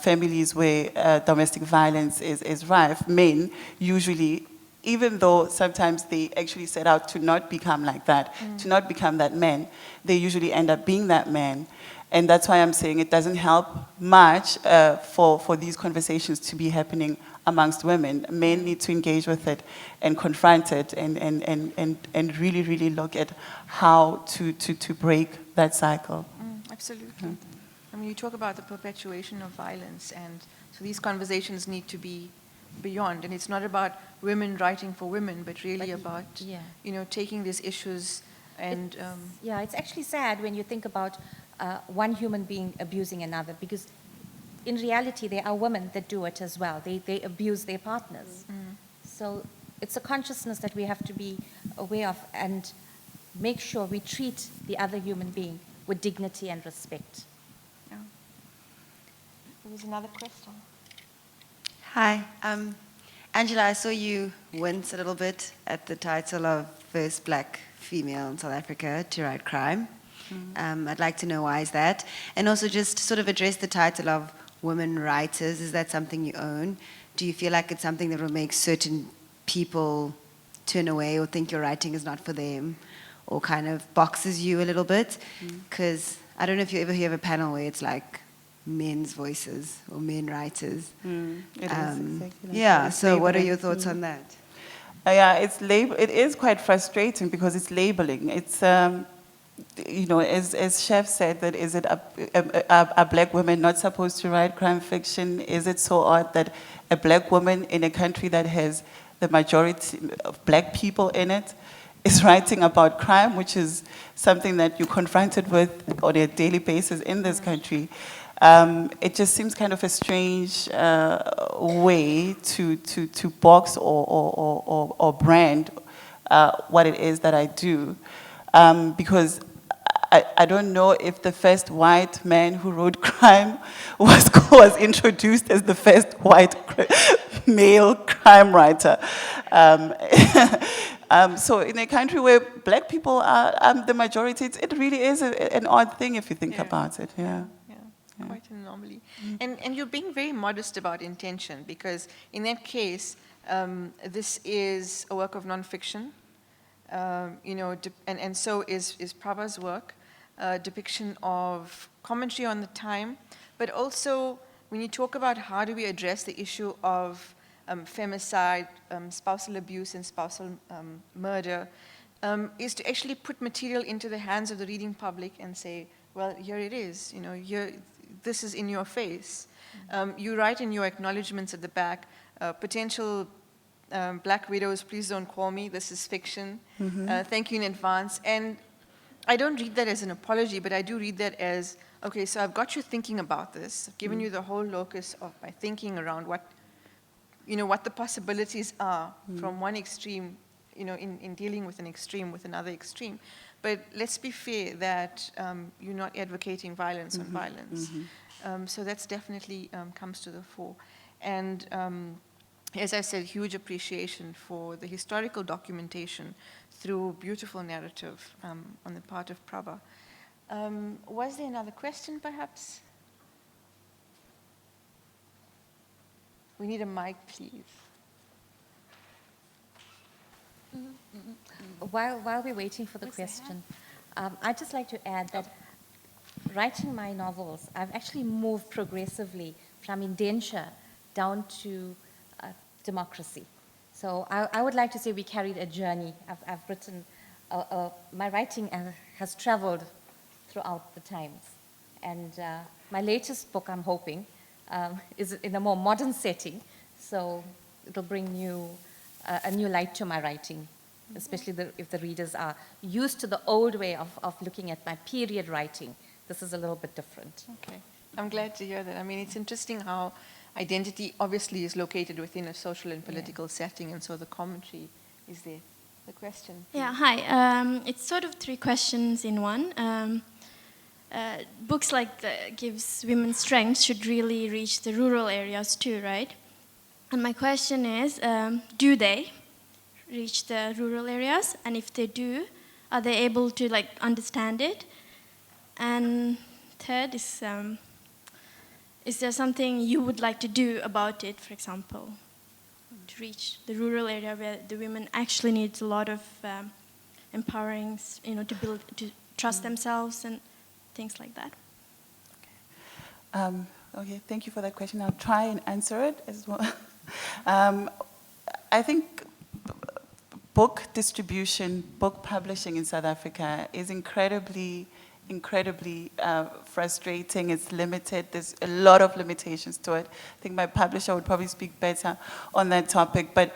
families where domestic violence is rife, men usually, even though sometimes they actually set out to not become like that, to not become that man, they usually end up being that man. And that's why I'm saying it doesn't help much for these conversations to be happening amongst women. Men need to engage with it and confront it and really, really look at how to break that cycle. Absolutely. I mean, you talk about the perpetuation of violence, and so these conversations need to be beyond. And it's not about women writing for women, but really about, taking these issues and... it's actually sad when you think about one human being abusing another, because in reality, there are women that do it as well. They abuse their partners. So it's a consciousness that we have to be aware of and make sure we treat the other human being with dignity and respect. There was another question. Hi. Angela, I saw you wince a little bit at the title of First Black Female in South Africa to Write Crime. I'd like to know why is that? And also just sort of address the title of Women Writers. Is that something you own? Do you feel like it's something that will make certain people turn away or think your writing is not for them, or kind of boxes you a little bit? Because I don't know if you ever hear of a panel where it's like men's voices or men writers. It is exactly yeah, so what are your thoughts on that? It is quite frustrating because it's labeling. It's, as Chef said, that is it a black woman not supposed to write crime fiction? Is it so odd that a black woman in a country that has the majority of black people in it is writing about crime, which is something that you're confronted with on a daily basis in this country? It just seems kind of a strange way to box or brand what it is that I do, because I don't know if the first white man who wrote crime was introduced as the first white male crime writer. So in a country where black people are the majority, it really is an odd thing if you think about it. Quite an anomaly. And you're being very modest about intention, because in that case, this is a work of nonfiction, and so is Praba's work, depiction of commentary on the time, but also when you talk about how do we address the issue of femicide, spousal abuse, and spousal murder, is to actually put material into the hands of the reading public and say, well, here it is, here, this is in your face. You write in your acknowledgements at the back, potential black widows, please don't call me, this is fiction. Thank you in advance. And I don't read that as an apology, but I do read that as, okay, so I've got you thinking about this, I've given you the whole locus of my thinking around what the possibilities are from one extreme, in dealing with an extreme with another extreme. But let's be fair that you're not advocating violence on violence. So that's definitely comes to the fore. And as I said, huge appreciation for the historical documentation through beautiful narrative on the part of Praba. Was there another question, perhaps? We need a mic, please. While we're waiting for the question, I'd just like to add that writing my novels, I've actually moved progressively from indenture down to democracy. So I would like to say we carried a journey. I've written, my writing has traveled throughout the times. And my latest book, I'm hoping, is in a more modern setting. So it'll bring a new light to my writing, especially if the readers are used to the old way of looking at my period writing. This is a little bit different. Okay, I'm glad to hear that. I mean, it's interesting how identity obviously is located within a social and political setting, and so the commentary is there. The question. Yeah, hi. It's sort of three questions in one. Books like that gives women strength should really reach the rural areas too, right? And my question is, do they reach the rural areas? And if they do, are they able to understand it? And third is there something you would like to do about it, for example, to reach the rural area where the women actually need a lot of empowering, to trust themselves and things like that? Okay, thank you for that question. I'll try and answer it as well. I think book distribution, book publishing in South Africa is incredibly frustrating. It's limited. There's a lot of limitations to it. I think my publisher would probably speak better on that topic. But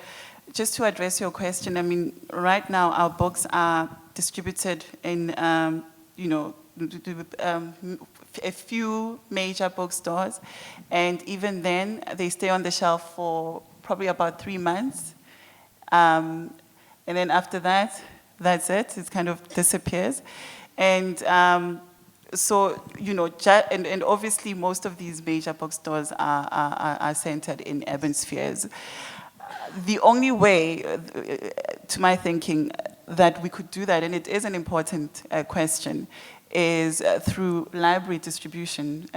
just to address your question, I mean, right now our books are distributed in, a few major bookstores, and even then they stay on the shelf for probably about 3 months. And then after that, that's it. It kind of disappears. And so, and obviously most of these major bookstores are centered in urban spheres. The only way, to my thinking, that we could do that, and it is an important question, is through library distribution.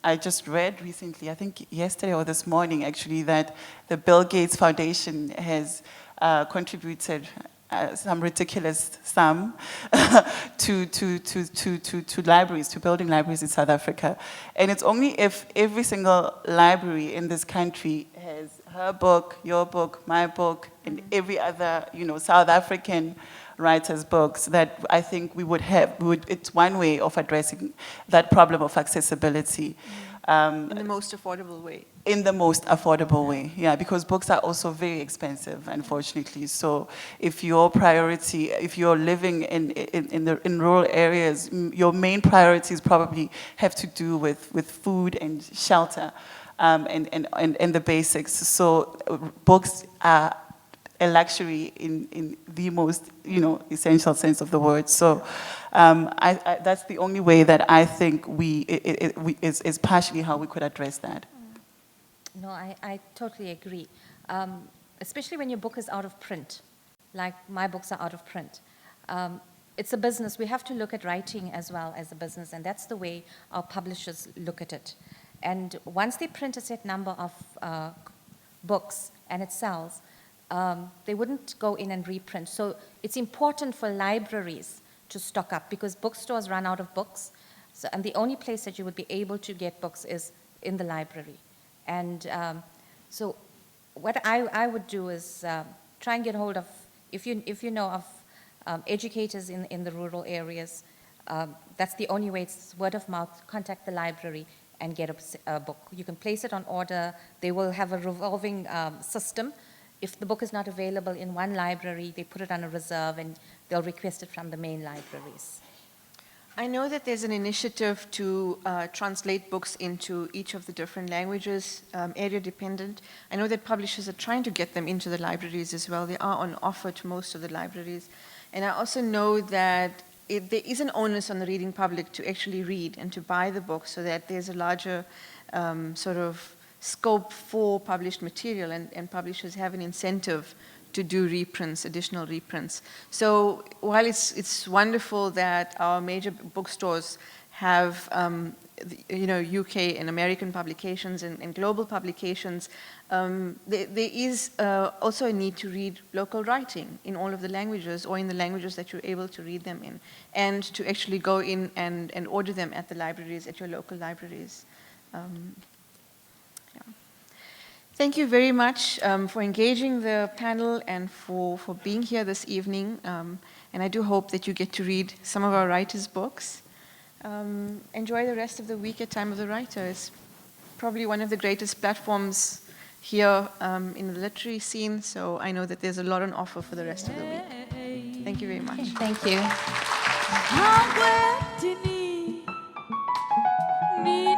I just read recently, I think yesterday or this morning actually, that the Bill Gates Foundation has contributed some ridiculous sum to libraries, to building libraries in South Africa. And it's only if every single library in this country has her book, your book, my book, and every other, South African writers' books that I think we would have. It's one way of addressing that problem of accessibility. In the most affordable way. In the most affordable way, yeah, because books are also very expensive, unfortunately. So if your priority, if you're living in rural areas, your main priorities probably have to do with food and shelter and the basics. So books are a luxury in the most, essential sense of the word. So that's the only way that I think is partially how we could address that. No, I totally agree. Especially when your book is out of print, like my books are out of print. It's a business. We have to look at writing as well as a business, and that's the way our publishers look at it. And once they print a set number of books and it sells, they wouldn't go in and reprint. So it's important for libraries to stock up because bookstores run out of books. So, and the only place that you would be able to get books is in the library. And so what I would do is try and get hold of, if you know of educators in the rural areas, that's the only way, it's word of mouth, contact the library and get a book. You can place it on order. They will have a revolving system. If the book is not available in one library, they put it on a reserve and they'll request it from the main libraries. I know that there's an initiative to translate books into each of the different languages, area dependent. I know that publishers are trying to get them into the libraries as well. They are on offer to most of the libraries. And I also know that there is an onus on the reading public to actually read and to buy the book, so that there's a larger sort of scope for published material, and publishers have an incentive to do reprints, additional reprints. So while it's wonderful that our major bookstores have UK and American publications and global publications, there is also a need to read local writing in all of the languages, or in the languages that you're able to read them in, and to actually go in and order them at the libraries, at your local libraries. Thank you very much for engaging the panel and for being here this evening. And I do hope that you get to read some of our writers' books. Enjoy the rest of the week at Time of the Writer. It's probably one of the greatest platforms here in the literary scene, so I know that there's a lot on offer for the rest of the week. Thank you very much. Thank you. Ni